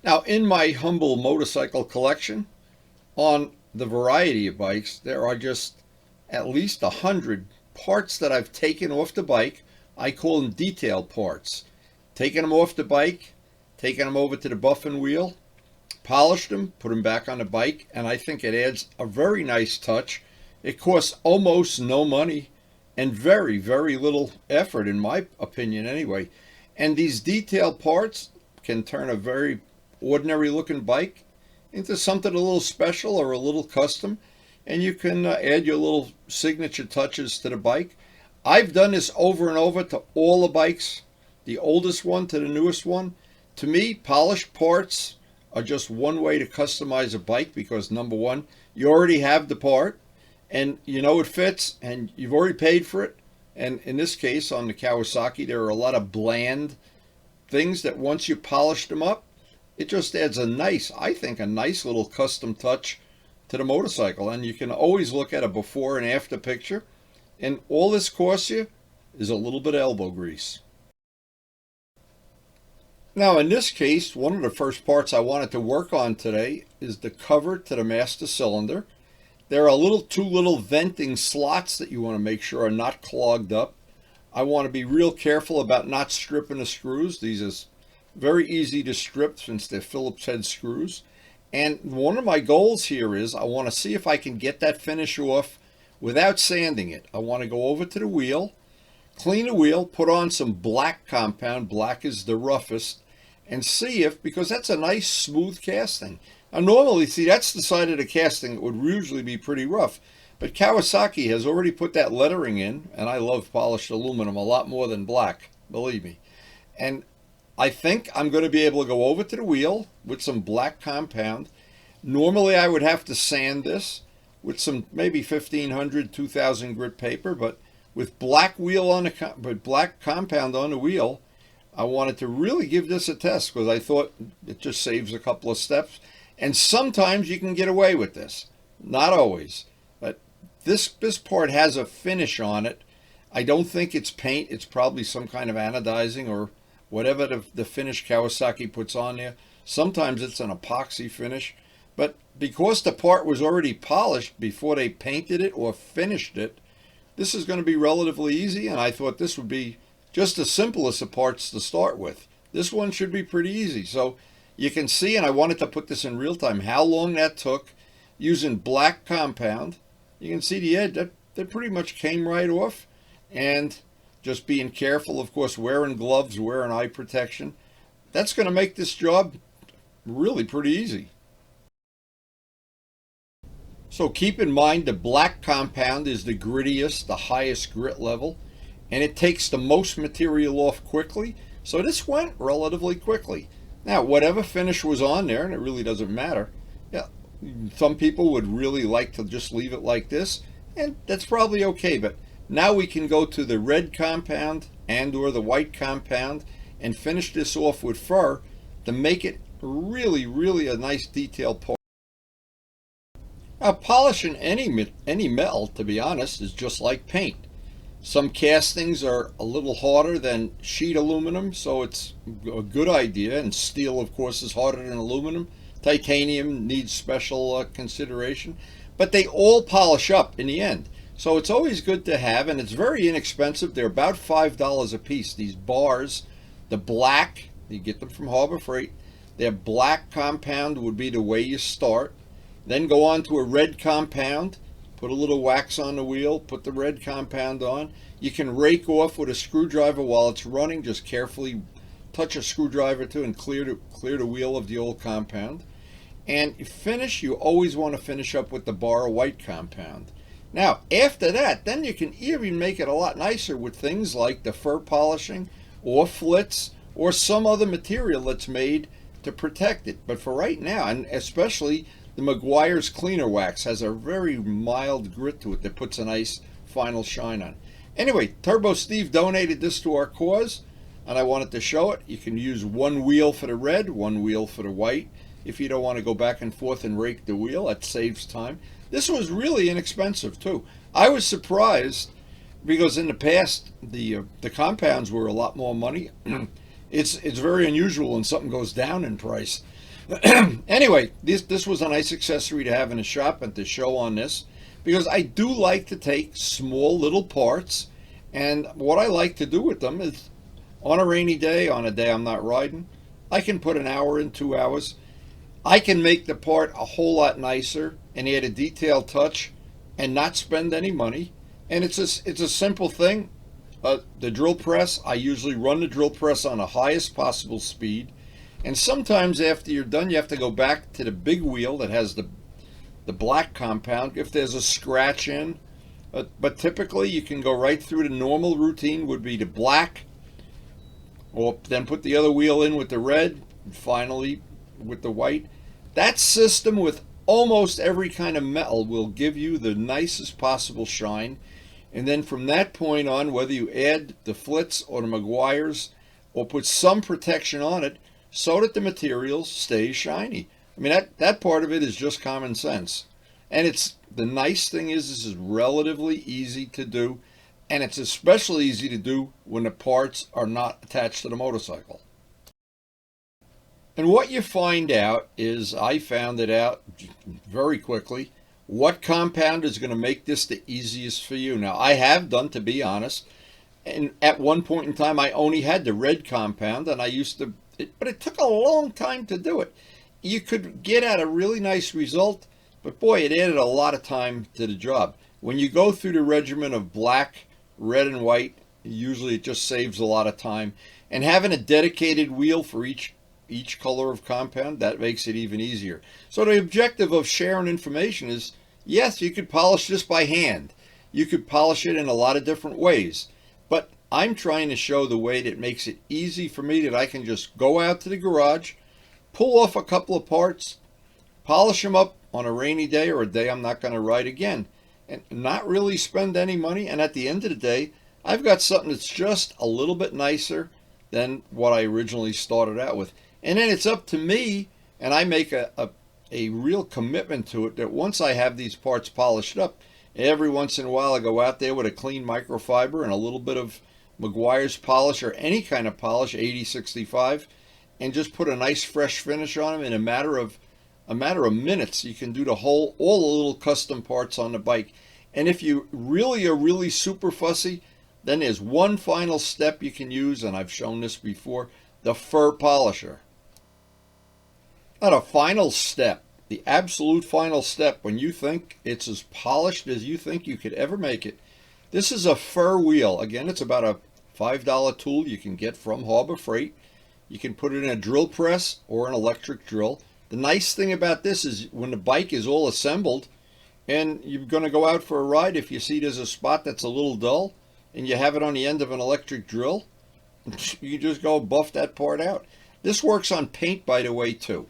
Now, in my humble motorcycle collection, on the variety of bikes, there are just at least 100 parts that I've taken off the bike. I call them detail parts. Taking them off the bike, taking them over to the buff and wheel, polished them, put them back on the bike, and I think it adds a very nice touch. It costs almost no money and very, very little effort, in my opinion, anyway. And these detailed parts can turn a very ordinary looking bike into something a little special or a little custom, and you can add your little signature touches to the bike. I've done this over and over to all the bikes, the oldest one to the newest one. To me, polished parts are just one way to customize a bike because number one, you already have the part and you know it fits and you've already paid for it. And in this case, on the Kawasaki, there are a lot of bland things that once you polish them up, it just adds a nice, I think, a nice little custom touch to the motorcycle. And you can always look at a before and after picture. And all this costs you is a little bit of elbow grease. Now, in this case, one of the first parts I wanted to work on today is the cover to the master cylinder. There are two little venting slots that you want to make sure are not clogged up. I want to be real careful about not stripping the screws. These are very easy to strip since they're Phillips head screws. And one of my goals here is I want to see if I can get that finish off without sanding it. I want to go over to the wheel, clean the wheel, put on some black compound, black is the roughest, and see if, because that's a nice smooth casting. Now normally, see, that's the side of the casting that would usually be pretty rough. But Kawasaki has already put that lettering in, and I love polished aluminum a lot more than black, believe me. And I think I'm going to be able to go over to the wheel with some black compound. Normally I would have to sand this with some maybe 1500, 2000 grit paper, but with black wheel on the black compound on the wheel, I wanted to really give this a test because I thought it just saves a couple of steps. And sometimes you can get away with this, not always. But this part has a finish on it. I don't think it's paint. It's probably some kind of anodizing or whatever the finish Kawasaki puts on there. Sometimes it's an epoxy finish. But because the part was already polished before they painted it or finished it, this is going to be relatively easy. And I thought this would be just the simplest of parts to start with. This one should be pretty easy. So you can see, and I wanted to put this in real time, how long that took using black compound. You can see the edge, that pretty much came right off. And just being careful, of course, wearing gloves, wearing eye protection. That's going to make this job really pretty easy. So keep in mind the black compound is the grittiest, the highest grit level, and it takes the most material off quickly. So this went relatively quickly. Now, whatever finish was on there, and it really doesn't matter, yeah, some people would really like to just leave it like this, and that's probably okay. But now we can go to the red compound and or the white compound and finish this off with fur to make it really, really a nice detailed part. Now, polishing any metal, to be honest, is just like paint. Some castings are a little harder than sheet aluminum, so it's a good idea. And steel, of course, is harder than aluminum. Titanium needs special consideration. But they all polish up in the end. So it's always good to have, and it's very inexpensive. They're about $5 a piece. These bars, the black, you get them from Harbor Freight. Their black compound would be the way you start. Then go on to a red compound. Put a little wax on the wheel, put the red compound on. You can rake off with a screwdriver while it's running. Just carefully touch a screwdriver to and clear the wheel of the old compound. And finish, you always want to finish up with the bar white compound. Now, after that, then you can even make it a lot nicer with things like the fur polishing or flits or some other material that's made to protect it. But for right now, and especially the Meguiar's Cleaner Wax has a very mild grit to it that puts a nice final shine on. Anyway, Turbo Steve donated this to our cause, and I wanted to show it. You can use one wheel for the red, one wheel for the white. If you don't want to go back and forth and rake the wheel, that saves time. This was really inexpensive, too. I was surprised because in the past, the compounds were a lot more money. It's very unusual when something goes down in price. Anyway, this was a nice accessory to have in a shop and to show on this, because I do like to take small little parts, and what I like to do with them is on a rainy day, on a day I'm not riding, I can put an hour in, 2 hours. I can make the part a whole lot nicer and add a detailed touch and not spend any money. And it's a simple thing. The drill press, I usually run the drill press on the highest possible speed. And sometimes after you're done, you have to go back to the big wheel that has the black compound if there's a scratch in. But typically you can go right through. The normal routine would be the black, or then put the other wheel in with the red, and finally with the white. That system with almost every kind of metal will give you the nicest possible shine. And then from that point on, whether you add the Flitz or the Meguiar's or put some protection on it so that the material stays shiny. I mean, that part of it is just common sense. And it's the nice thing is this is relatively easy to do, and it's especially easy to do when the parts are not attached to the motorcycle. And what you find out is, I found it out very quickly, what compound is going to make this the easiest for you. Now, I have done, to be honest, and at one point in time, I only had the red compound, and I used to, but it took a long time to do it. You could get at a really nice result, but boy, it added a lot of time to the job. When you go through the regimen of black, red, and white, usually it just saves a lot of time. And having a dedicated wheel for each color of compound, that makes it even easier. So the objective of sharing information is, yes, you could polish this by hand. You could polish it in a lot of different ways. But I'm trying to show the way that makes it easy for me, that I can just go out to the garage, pull off a couple of parts, polish them up on a rainy day or a day I'm not going to ride again, and not really spend any money. And at the end of the day, I've got something that's just a little bit nicer than what I originally started out with. And then it's up to me, and I make a real commitment to it, that once I have these parts polished up, every once in a while I go out there with a clean microfiber and a little bit of Meguiar's polish or any kind of polish, 8065, and just put a nice fresh finish on them. In a matter of minutes, you can do all the little custom parts on the bike. And if you really are really super fussy, then there's one final step you can use, and I've shown this before, the fur polisher. Now, the final step, the absolute final step, when you think it's as polished as you think you could ever make it, this is a fur wheel. Again, it's about a $5 tool you can get from Harbor Freight. You can put it in a drill press or an electric drill. The nice thing about this is when the bike is all assembled and you're going to go out for a ride, if you see there's a spot that's a little dull and you have it on the end of an electric drill, you just go buff that part out. This works on paint, by the way, too.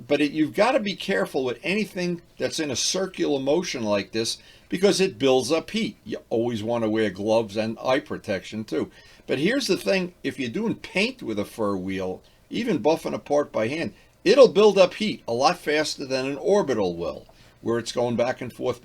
But you've got to be careful with anything that's in a circular motion like this, because it builds up heat. You always want to wear gloves and eye protection too. But here's the thing, if you're doing paint with a fur wheel, even buffing a part by hand, it'll build up heat a lot faster than an orbital will, where it's going back and forth,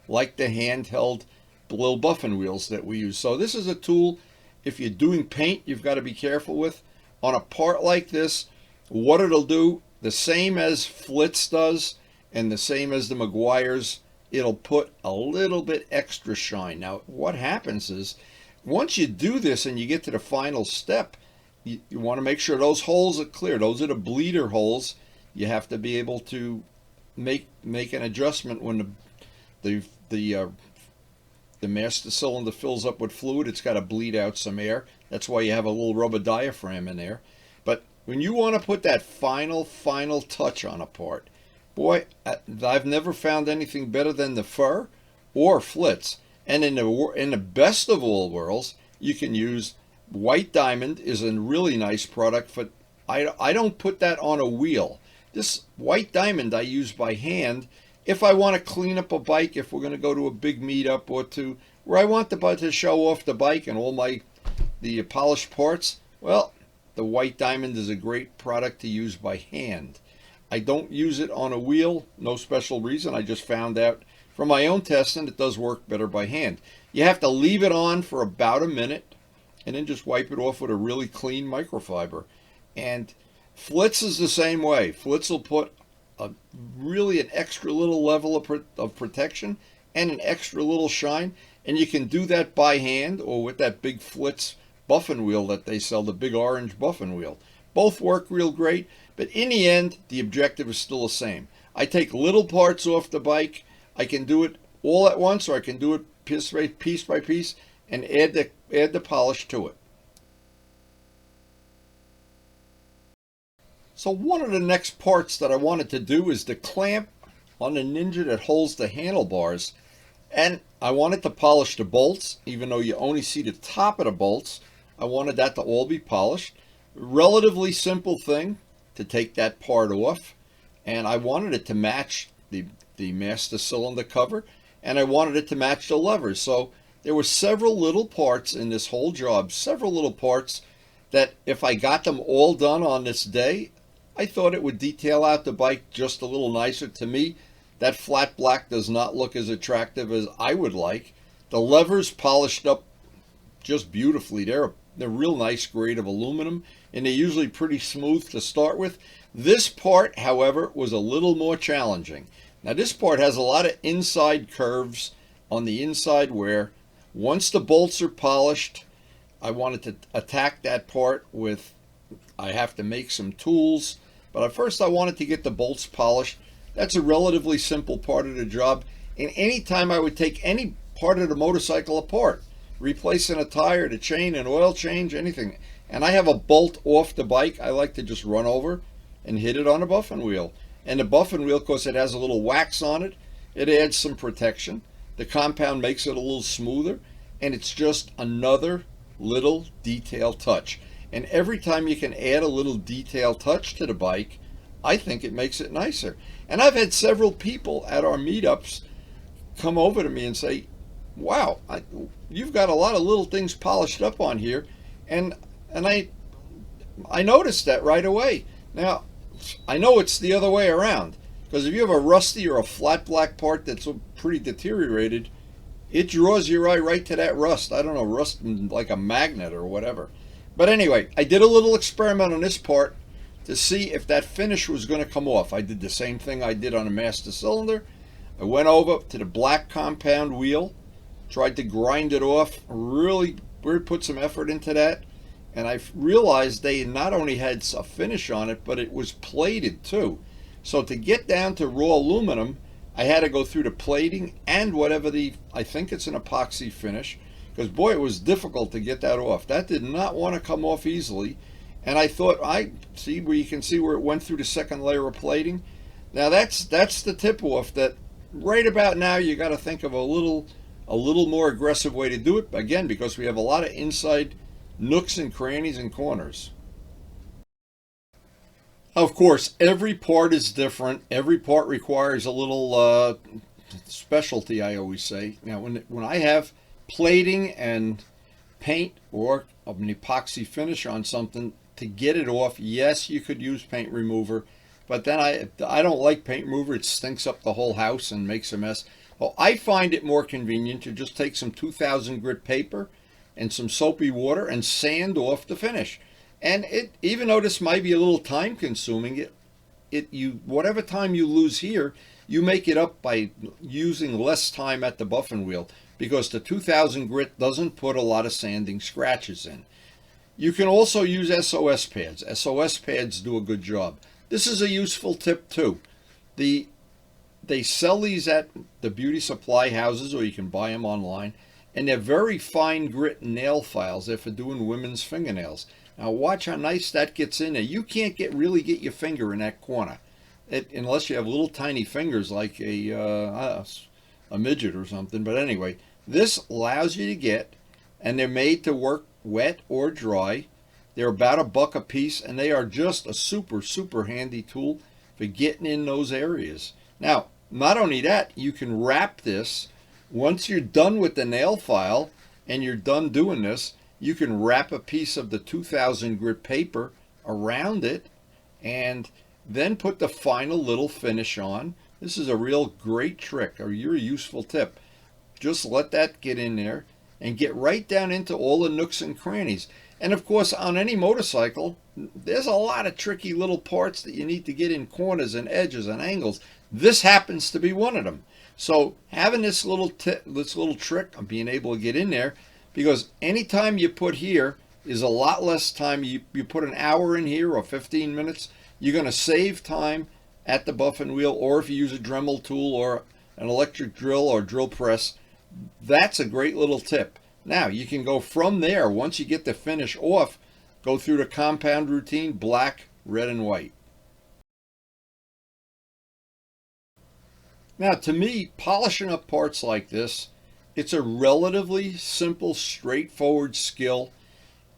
like the handheld little buffing wheels that we use. So this is a tool, if you're doing paint, you've got to be careful with. On a part like this, what it'll do, the same as Flitz does and the same as the Meguiar's, it'll put a little bit extra shine. Now, what happens is, once you do this and you get to the final step, you want to make sure those holes are clear. Those are the bleeder holes. You have to be able to make an adjustment when the master cylinder fills up with fluid. It's got to bleed out some air. That's why you have a little rubber diaphragm in there. But when you want to put that final touch on a part, boy, I've never found anything better than the fur or Flitz. And in the best of all worlds, you can use White Diamond. Is a really nice product, but I don't put that on a wheel. This White Diamond I use by hand if I want to clean up a bike, if we're going to go to a big meetup or two, where I want to show off the bike and all the polished parts. Well, the White Diamond is a great product to use by hand. I don't use it on a wheel, no special reason. I just found out from my own testing it does work better by hand. You have to leave it on for about a minute and then just wipe it off with a really clean microfiber. And Flitz is the same way. Flitz will put really an extra little level of protection and an extra little shine, and you can do that by hand or with that big Flitz buffing wheel that they sell, the big orange buffing wheel. Both work real great, but in the end, the objective is still the same. I take little parts off the bike. I can do it all at once, or I can do it piece by piece and add the polish to it. So one of the next parts that I wanted to do is the clamp on the Ninja that holds the handlebars. And I wanted to polish the bolts, even though you only see the top of the bolts. I wanted that to all be polished. Relatively simple thing to take that part off. And I wanted it to match the master cylinder cover. And I wanted it to match the levers. So there were several little parts in this whole job, several little parts that if I got them all done on this day, I thought it would detail out the bike just a little nicer. To me, that flat black does not look as attractive as I would like. The levers polished up just beautifully. They're real nice grade of aluminum, and they're usually pretty smooth to start with. This part, however, was a little more challenging. Now, this part has a lot of inside curves on the inside where once the bolts are polished, I wanted to attack that part with, I have to make some tools. But at first I wanted to get the bolts polished. That's a relatively simple part of the job. And anytime I would take any part of the motorcycle apart, replacing a tire, the chain, an oil change, anything, and I have a bolt off the bike, I like to just run over and hit it on a buffing wheel. And the buffing wheel, because it has a little wax on it, it adds some protection. The compound makes it a little smoother, and it's just another little detail touch. And every time you can add a little detail touch to the bike, I think it makes it nicer. And I've had several people at our meetups come over to me and say, wow, you've got a lot of little things polished up on here. And I noticed that right away. Now, I know it's the other way around, because if you have a rusty or a flat black part that's pretty deteriorated, it draws your eye right to that rust. I don't know, rust like a magnet or whatever. But anyway, I did a little experiment on this part to see if that finish was going to come off. I did the same thing I did on a master cylinder. I went over to the black compound wheel, tried to grind it off, really put some effort into that. And I realized they not only had a finish on it, but it was plated too. So to get down to raw aluminum, I had to go through the plating and whatever I think it's an epoxy finish. Because boy, it was difficult to get that off. That did not want to come off easily. And I thought, I see where you can see where it went through the second layer of plating. Now that's the tip off that right about now you got to think of a little more aggressive way to do it. Again, because we have a lot of inside nooks and crannies and corners. Of course, every part is different. Every part requires a little specialty, I always say. Now, when I have plating and paint or an epoxy finish on something, to get it off, yes, you could use paint remover, but then I don't like paint remover. It stinks up the whole house and makes a mess. Well, I find it more convenient to just take some 2000 grit paper and some soapy water and sand off the finish. And even though this might be a little time consuming, whatever time you lose here, you make it up by using less time at the buffing wheel, because the 2000 grit doesn't put a lot of sanding scratches in. You can also use SOS pads. SOS pads do a good job. This is a useful tip too. They sell these at the beauty supply houses, or you can buy them online, and they're very fine grit nail files. They're for doing women's fingernails. Now watch how nice that gets in there. You can't really get your finger in that corner, unless you have little tiny fingers like a midget or something. But anyway, this allows you to get, and they're made to work wet or dry. They're about $1 a piece, and they are just a super handy tool for getting in those areas. Now, not only that, you can wrap this. Once you're done with the nail file and you're done doing this, you can wrap a piece of the 2000 grit paper around it and then put the final little finish on. This is a real great trick, or your useful tip. Just let that get in there and get right down into all the nooks and crannies. And of course, on any motorcycle, there's a lot of tricky little parts that you need to get in corners and edges and angles. This happens to be one of them. So having this little trick of being able to get in there, because anytime you put here is a lot less time. You put an hour in here or 15 minutes, you're going to save time at the buffing wheel, or if you use a Dremel tool or an electric drill or drill press. That's a great little tip. Now you can go from there, once you get the finish off, go through the compound routine, black, red, and white. Now to me, polishing up parts like this, it's a relatively simple, straightforward skill.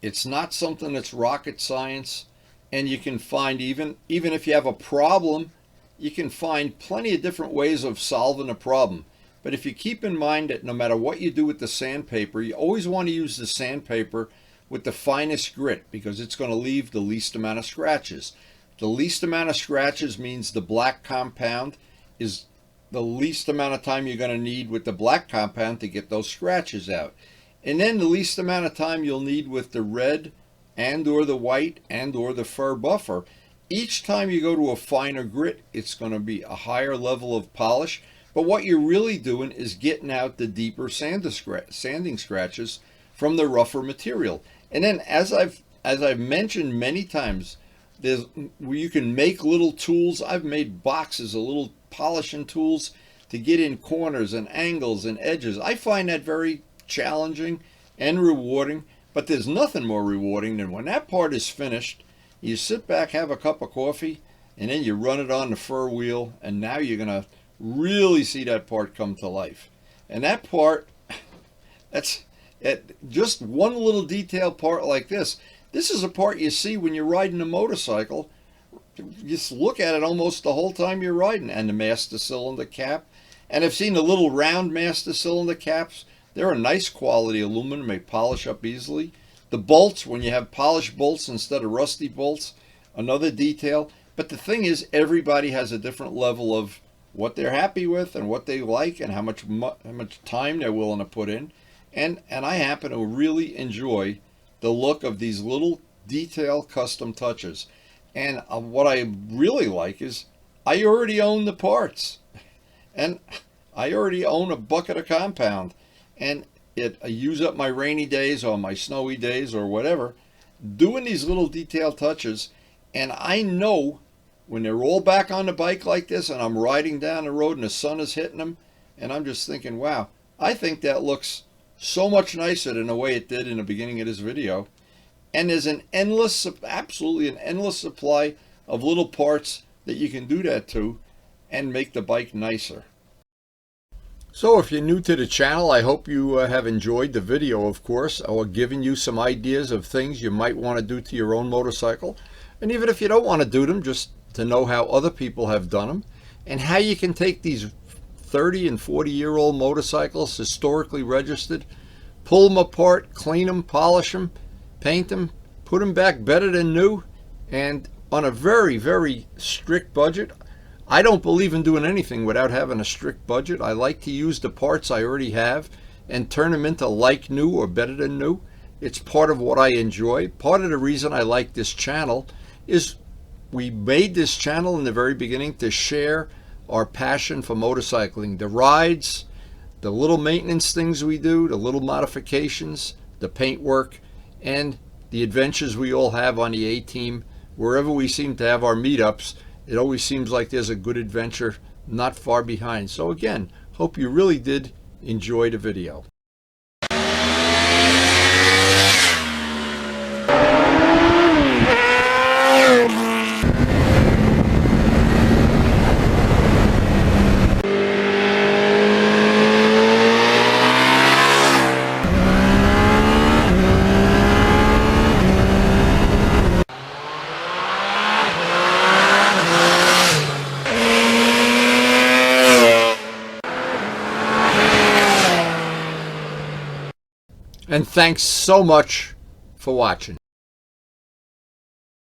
It's not something that's rocket science, and you can find, even if you have a problem, you can find plenty of different ways of solving a problem. But if you keep in mind that no matter what you do with the sandpaper, you always want to use the sandpaper with the finest grit, because it's going to leave the least amount of scratches. The least amount of scratches means the black compound is the least amount of time you're going to need with the black compound to get those scratches out. And then the least amount of time you'll need with the red and or the white and or the fur buffer. Each time you go to a finer grit, it's going to be a higher level of polish. But what you're really doing is getting out the deeper sanding scratches from the rougher material. And then, as I've mentioned many times, you can make little tools. I've made boxes of little polishing tools to get in corners and angles and edges. I find that very challenging and rewarding, but there's nothing more rewarding than when that part is finished, you sit back, have a cup of coffee, and then you run it on the fur wheel, and now you're going to really see that part come to life. And that part, that's just one little detail part like this. This is a part you see when you're riding a motorcycle. Just look at it almost the whole time you're riding. And the master cylinder cap. And I've seen the little round master cylinder caps. They're a nice quality aluminum. They polish up easily. The bolts, when you have polished bolts instead of rusty bolts, another detail. But the thing is, everybody has a different level of what they're happy with and what they like and how much time they're willing to put in. And I happen to really enjoy the look of these little detail custom touches. And what I really like is I already own the parts. And I already own a bucket of compound. And I use up my rainy days or my snowy days or whatever, doing these little detail touches. And I know when they're all back on the bike like this and I'm riding down the road and the sun is hitting them, and I'm just thinking, wow, I think that looks so much nicer than the way it did in the beginning of this video. And there's absolutely an endless supply of little parts that you can do that to and make the bike nicer. So if you're new to the channel, I hope you have enjoyed the video, of course, or given you some ideas of things you might want to do to your own motorcycle. And even if you don't want to do them, just to know how other people have done them and how you can take these 30 and 40-year-old motorcycles, historically registered, pull them apart, clean them, polish them, paint them, put them back better than new, and on a very, very strict budget. I don't believe in doing anything without having a strict budget. I like to use the parts I already have and turn them into like new or better than new. It's part of what I enjoy. Part of the reason I like this channel is we made this channel in the very beginning to share our passion for motorcycling. The rides, the little maintenance things we do, the little modifications, the paint work, and the adventures we all have on the A-Team. Wherever we seem to have our meetups, it always seems like there's a good adventure not far behind. So again, hope you really did enjoy the video. And thanks so much for watching.